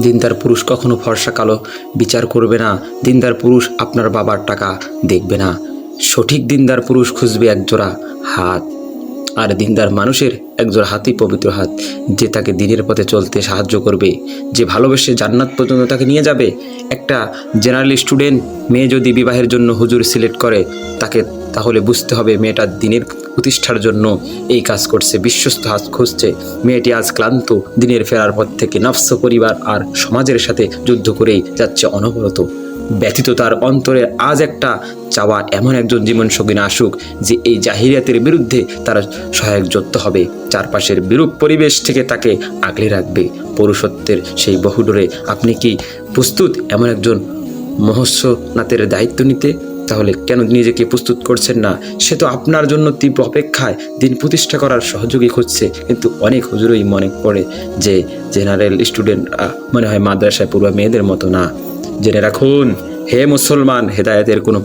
দিনদার পুরুষ কখনো ফর্সা কালো বিচার করবে না। দিনদার পুরুষ আপনার বাবার টাকা দেখবে না। সঠিক দিনদার পুরুষ খুঁজবে একজোড়া হাত, আর দিনদার মানুষের একজোড়া হাতই পবিত্র হাত, যে তাকে দিনের পথে চলতে সাহায্য করবে, যে ভালোবেসে জান্নাত পর্যন্ত তাকে নিয়ে যাবে। একটা জেনারেল স্টুডেন্ট মেয়ে যদি বিবাহের জন্য হুজুর সিলেক্ট করে তাকে, তাহলে বুঝতে হবে মেয়েটা দিনের প্রতিষ্ঠার জন্য এই কাজ করছে, বিশ্বস্ত হাত খুঁজছে। মেয়েটি আজ ক্লান্ত, দিনের ফেরার পর থেকে নফস, পরিবার আর সমাজের সাথে যুদ্ধ করেই যাচ্ছে অনবরত। ব্যথিত তার অন্তরে আজ একটা চাওয়া, এমন একজন জীবনসঙ্গী না আসুক যে এই জাহিলিয়াতের বিরুদ্ধে তার সহায়ক যোদ্ধা হবে, চারপাশের বিরূপ পরিবেশ থেকে তাকে আগলে রাখবে। পুরুষত্বের সেই বহুডোরে আপনি কি প্রস্তুত এমন একজন মহস্যনাথের দায়িত্ব নিতে? তাহলে কেন নিজেকে প্রস্তুত করছেন না? সে তো আপনার জন্য তীব্র অপেক্ষায়, দিন প্রতিষ্ঠা করার সহযোগী খুঁজছে। কিন্তু অনেক হুজুরই মনে করে যে জেনারেল স্টুডেন্ট মনে হয় মাদ্রাসায় পড়ুয়া মেয়েদের মতো না। জেনে রাখুন হে মুসলমান, হেদায়েতের কোনো